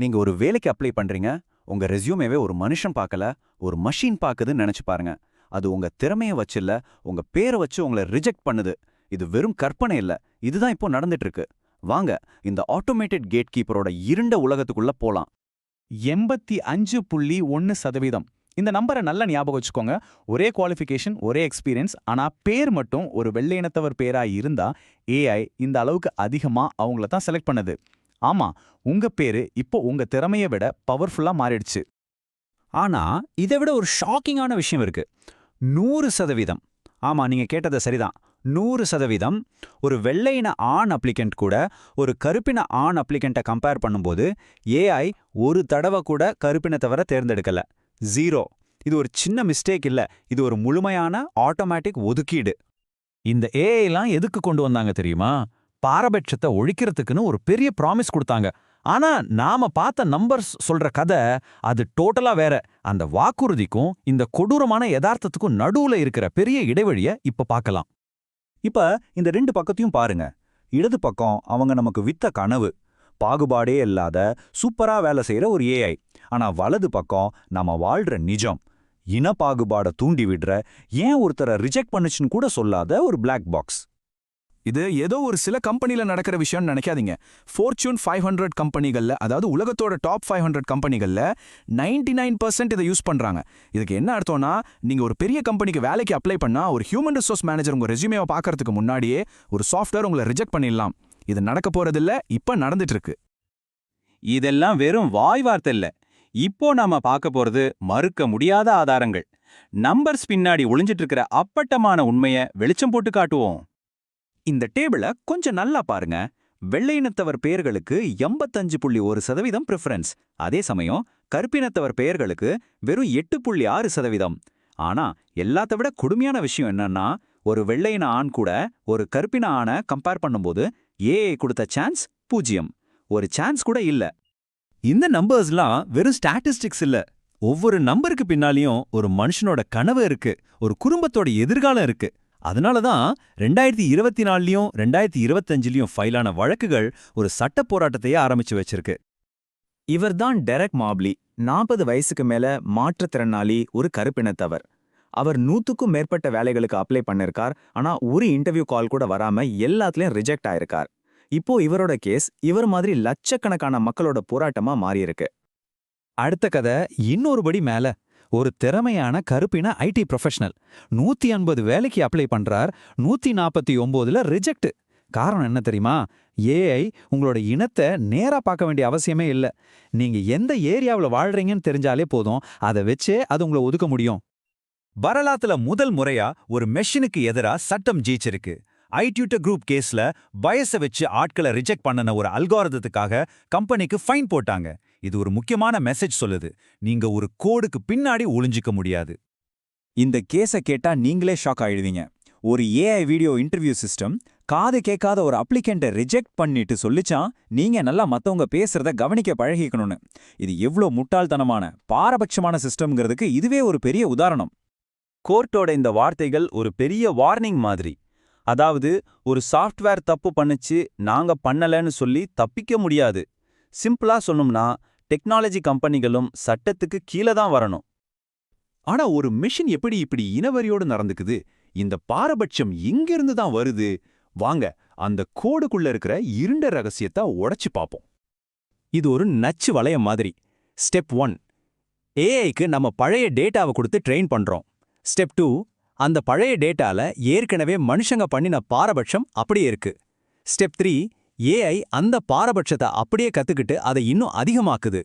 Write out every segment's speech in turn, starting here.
நீங்க ஒரு வேலைக்கு அப்ளை பண்றீங்க, உங்க ரெஸ்யூமேவே ஒரு மனுஷன் பார்க்கல, ஒரு மெஷின் பார்க்குதுன்னு நினைச்சு பாருங்க. அது உங்க திறமைய வச்சு இல்ல, உங்க பேரை வச்சு உங்கள ரிஜெக்ட் பண்ணுது. இது வெறும் கற்பனை இல்ல, இதுதான் இப்போ நடந்துட்டு இருக்கு. வாங்க இந்த ஆட்டோமேட்டட் கேட் கீப்பரோட இருண்ட உலகத்துக்குள்ள போலாம். 85.1%. இந்த நம்பரை நல்லா ஞாபகம் வச்சுக்கோங்க. ஒரே குவாலிஃபிகேஷன், ஒரே எக்ஸ்பீரியன்ஸ், ஆனா பேர் மட்டும் ஒரு வெள்ளை இனத்தவர் பேரா இருந்தா ஏஐ இந்த அளவுக்கு அதிகமா அவங்கள தான் செலக்ட் பண்ணுது. ஆமா, உங்க பேரு இப்போ உங்க திறமையை விட பவர்ஃபுல்லா மாறிடுச்சு. ஆனா இதை விட ஒரு ஷாக்கிங்கான விஷயம் இருக்கு. 100%. ஆமா, நீங்க கேட்டது சரிதான். 100%. ஒரு வெள்ளையின ஆண் அப்ளிகண்ட் கூட ஒரு கருப்பின ஆண் அப்ளிகண்ட்டை கம்பேர் பண்ணும்போது ஏஐ ஒரு தடவை கூட கருப்பினத்தவரை தேர்ந்தெடுக்கல. 0. இது ஒரு சின்ன மிஸ்டேக் இல்ல, இது ஒரு முழுமையான ஆட்டோமேட்டிக் ஒதுக்கீடு. இந்த ஏஐலாம் எதுக்கு கொண்டு வந்தாங்க தெரியுமா? பாரபட்சத்தை ஒழிக்கிறதுக்குன்னு ஒரு பெரிய ப்ராமிஸ் கொடுத்தாங்க. ஆனா நாம பார்த்த நம்பர்ஸ் சொல்ற கதை அது டோட்டலா வேற. அந்த வாக்குறுதிக்கும் இந்த கொடூரமான யதார்த்தத்துக்கும் நடுவுல இருக்கிற பெரிய இடைவெளிய இப்ப பார்க்கலாம். இப்ப இந்த ரெண்டு பக்கத்தையும் பாருங்க. இடது பக்கம் அவங்க நமக்கு வித்த கனவு, பாகுபாடே இல்லாத சூப்பரா வேலை செய்யற ஒரு ஏஐ. ஆனா வலது பக்கம் நாம வாழ்ற நிஜம், இன பாகுபாட தூண்டி விடுற, ஏன் ஒருத்தரை ரிஜெக்ட் பண்ணுச்சுன்னு கூட சொல்லாத ஒரு பிளாக் பாக்ஸ். இது ஏதோ ஒரு சில கம்பெனில நடக்கிற விஷயம்னு நினைக்காதீங்க. Fortune 500 கம்பெனிகள்ல, அதாவது உலகத்தோட டாப் 500 கம்பெனிகள்ல 99% இதை யூஸ் பண்றாங்க. இதுக்கு என்ன அர்த்தம்னா, நீங்க ஒரு பெரிய கம்பெனிக்கு வேலைக்கு அப்ளை பண்ணா ஒரு ஹியூமன் ரிசோர்ஸ் மேனேஜர் உங்க ரெஸ்யூமேவை பார்க்கறதுக்கு முன்னாடியே ஒரு சாஃப்ட்வேர் உங்களை ரிஜெக்ட் பண்ணிடலாம். இது நடக்க போறதில்ல, இப்ப நடந்துட்டு இருக்கு. இதெல்லாம் வெறும் வாய் வார்த்தை இல்ல. இப்போ நாம பார்க்க போறது மறுக்க முடியாத ஆதாரங்கள். நம்பர்ஸ் பின்னாடி ஒளிஞ்சிட்டு இருக்கிற அப்பட்டமான உண்மைய வெளிச்சம் போட்டு காட்டுவோம். இந்த டேபிள கொஞ்சம் நல்லா பாருங்க. வெள்ளையினத்தவர் பெயர்களுக்கு 85.1% ப்ரிஃபரன்ஸ். அதே சமயம் கருப்பினத்தவர் பெயர்களுக்கு வெறும் 8.6%. ஆனா எல்லாத்த விட கொடுமையான விஷயம் என்னன்னா, ஒரு வெள்ளையின ஆண் கூட ஒரு கருப்பின ஆணை கம்பேர் பண்ணும்போது ஏஐ கொடுத்த சான்ஸ் 0. ஒரு சான்ஸ் கூட இல்ல. இந்த நம்பர்ஸ்லாம் வெறும் ஸ்டாட்டிஸ்டிக்ஸ் இல்ல. ஒவ்வொரு நம்பருக்கு பின்னாலையும் ஒரு மனுஷனோட கனவு இருக்கு, ஒரு குடும்பத்தோட எதிர்காலம் இருக்கு. அதனால தான் 2024லையும் 2025லையும் ஃபைலான வழக்குகள் ஒரு சட்ட போராட்டத்தையே ஆரம்பிச்சு வச்சிருக்கு. இவர்தான் டெரெக் மாப்லி. 40 வயசுக்கு மேல மாற்றுத்திறனாளி, ஒரு கருப்பினத்தவர். அவர் 100க்கும் மேற்பட்ட வேலைகளுக்கு அப்ளை பண்ணிருக்கார். ஆனா ஒரு இன்டர்வியூ கால் கூட வராம எல்லாத்துலயும் ரிஜெக்ட் ஆயிருக்கார். இப்போ இவரோட கேஸ் இவர் மாதிரி லட்சக்கணக்கான மக்களோட போராட்டமா மாறியிருக்கு. அடுத்த கதை இன்னொரு படி மேல. ஒரு திறமையான கருப்பின ஐடி ப்ரொஃபஷனல் 150 வேலைக்கு அப்ளை பண்றார், 149ல ரிஜெக்ட். காரணம் என்ன தெரியுமா? ஏஐ உங்களோட இனத்தை நேரா பார்க்க வேண்டிய அவசியமே இல்ல. நீங்க எந்த ஏரியாவில் வாழ்றீங்கன்னு தெரிஞ்சாலே போதும், அதை வச்சே அது உங்களை ஒதுக்க முடியும். வரலாத்துல முதல் முறையா ஒரு மெஷினுக்கு எதிரா சட்டம் ஜெயிச்சிருக்கு. ஐடியூட்டர் குரூப் கேஸ்ல வயசை வச்சு ஆட்களை ரிஜெக்ட் பண்ணன ஒரு அல்காரிதத்துக்காக கம்பெனிக்கு ஃபைன் போட்டாங்க. இது ஒரு முக்கியமான மெசேஜ் சொல்லுது, நீங்க ஒரு கோடுக்கு பின்னாடி ஒளிஞ்சிக்க முடியாது. இந்த கேஸை கேட்டா நீங்களே ஷாக் ஆயிடுவீங்க. ஒரு ஏஐ வீடியோ இன்டர்வியூ சிஸ்டம் காது கேட்காத ஒரு அப்ளிகண்ட்டை ரிஜெக்ட் பண்ணிட்டு சொல்லிச்சான், நீங்க நல்லா மத்தவங்க பேசுறத கவனிக்க பழகிக்கணும்னு. இது எவ்வளோ முட்டாள்தனமான பாரபட்சமான சிஸ்டம்ங்கிறதுக்கு இதுவே ஒரு பெரிய உதாரணம். கோர்ட்டோட இந்த வார்த்தைகள் ஒரு பெரிய வார்னிங் மாதிரி. அதாவது ஒரு சாஃப்ட்வேர் தப்பு பண்ணுச்சு, நாங்க பண்ணலன்னு சொல்லி தப்பிக்க முடியாது. சிம்பிளா சொல்லணும்னா, டெக்னாலஜி கம்பெனிகளும் சட்டத்துக்கு கீழே தான் வரணும். ஆனா ஒரு மிஷின் எப்படி இப்படி இனவரியோடு நடந்துக்குது? இந்த பாரபட்சம் எங்கிருந்து தான் வருது? வாங்க அந்த கோடுக்குள்ள இருக்கிற இருண்ட ரகசியத்தை உடைச்சு பார்ப்போம். இது ஒரு நச்சு வளையம் மாதிரி. ஸ்டெப் 1, ஏஐக்கு நம்ம பழைய டேட்டாவை கொடுத்து ட்ரெயின் பண்றோம். ஸ்டெப் 2, அந்த பழைய டேட்டால ஏற்கனவே மனுஷங்க பண்ணின பாரபட்சம் அப்படியே இருக்கு. ஸ்டெப் 3, ஏஐ அந்த பாரபட்சத்தை அப்படியே கத்துக்கிட்டு அதை இன்னும் அதிகமாக்குது.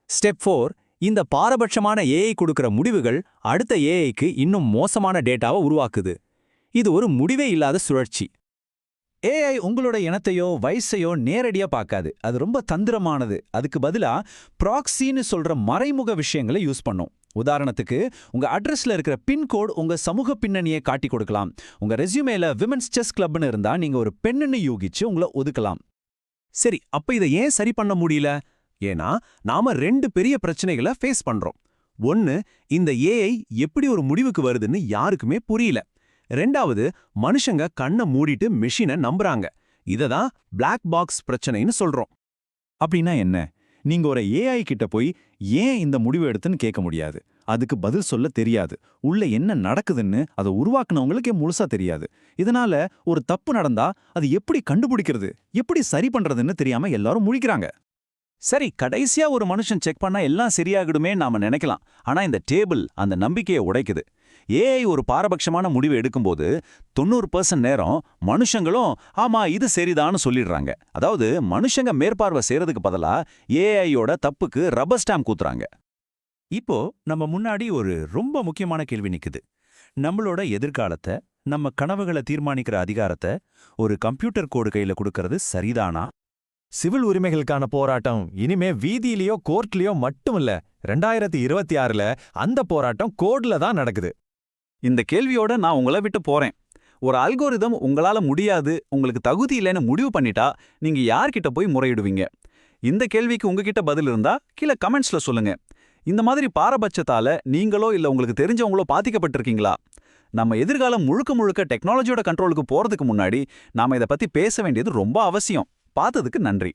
ஸ்டெப் 4, இந்த பாரபட்சமான ஏஐ கொடுக்கிற முடிவுகள் அடுத்த ஏஐக்கு இன்னும் மோசமான டேட்டாவை உருவாக்குது. இது ஒரு முடிவே இல்லாத சுழற்சி. ஏஐ உங்களோட இனத்தையோ வயசையோ நேரடியா பார்க்காது. அது ரொம்ப தந்திரமானது. அதுக்கு பதிலா ப்ராக்ஸின்னு சொல்ற மறைமுக விஷயங்களை யூஸ் பண்ணும். உதாரணத்துக்கு, உங்க அட்ரஸ்ல இருக்கிற பின்கோட் உங்க சமூக பின்னணியை காட்டி கொடுக்கலாம். உங்க ரெஸ்யூமேல விமென்ஸ் செஸ் கிளப்னு இருந்தா நீங்க ஒரு பெண்ணுன்னு யூகிச்சு உங்களை ஒதுக்கலாம். சரி, அப்ப இதை ஏன் சரி பண்ண முடியல? ஏன்னா நாம 2 பெரிய பிரச்சனைகளை ஃபேஸ் பண்றோம். 1, இந்த ஏஐ எப்படி ஒரு முடிவுக்கு வருதுன்னு யாருக்குமே புரியல. 2வது, மனுஷங்க கண்ணை மூடிட்டு மெஷினை நம்புறாங்க. இததான் பிளாக் பாக்ஸ் பிரச்சனைன்னு சொல்றோம். அப்படின்னா என்ன? நீங்க ஒரு ஏஐ கிட்ட போய் ஏன் இந்த முடிவு எடுத்துன்னு கேட்க முடியாது. அதுக்கு பதில் சொல்ல தெரியாது. உள்ள என்ன நடக்குதுன்னு அதை உருவாக்குனவங்களுக்கே முழுசா தெரியாது. இதனால ஒரு தப்பு நடந்தா அது எப்படி கண்டுபிடிக்கிறது, எப்படி சரி பண்றதுன்னு தெரியாம எல்லாரும் முழிக்கிறாங்க. சரி, கடைசியா ஒரு மனுஷன் செக் பண்ணா எல்லாம் சரியாகிடுமே நாம நினைக்கலாம். ஆனா இந்த டேபிள் அந்த நம்பிக்கையை உடைக்குது. ஏஐ ஒரு பாரபட்சமான முடிவு எடுக்கும்போது 90% நேரம் மனுஷங்களும் ஆமா இது சரிதான்னு சொல்லிடுறாங்க. அதாவது மனுஷங்க மேற்பார்வை செய்யறதுக்கு பதிலா ஏஐயோட தப்புக்கு ரப்பர் ஸ்டாம்ப் கூத்துறாங்க. இப்போ நம்ம முன்னாடி ஒரு ரொம்ப முக்கியமான கேள்வி நிக்குது. நம்மளோட எதிர்காலத்தை, நம்ம கனவுகளை தீர்மானிக்கிற அதிகாரத்தை ஒரு கம்ப்யூட்டர் கோடு கையில கொடுக்கறது சரிதானா? சிவில் உரிமைகளுக்கான போராட்டம் இனிமே வீதியிலயோ கோர்ட்லயோ மட்டும் இல்ல, 2026ல அந்த போராட்டம் கோட்ல தான் நடக்குது. இந்த கேள்வியோட நான் உங்களை விட்டு போறேன். ஒரு அல்கோரிதம் உங்களால முடியாது, உங்களுக்கு தகுதி இல்லைன்னு முடிவு பண்ணிட்டா நீங்க யார்கிட்ட போய் முறையிடுவீங்க? இந்த கேள்விக்கு உங்ககிட்ட பதில் இருந்தா கீழே கமெண்ட்ஸ்ல சொல்லுங்க. இந்த மாதிரி பாரபட்சத்தால நீங்களோ இல்ல உங்களுக்கு தெரிஞ்சவங்களோ பாதிக்கப்பட்டிருக்கீங்களா? நம்ம எதிர்காலம் முழுக்க முழுக்க டெக்னாலஜியோட கண்ட்ரோலுக்கு போறதுக்கு முன்னாடி நாம இதை பத்தி பேச வேண்டியது ரொம்ப அவசியம். பார்த்ததுக்கு நன்றி.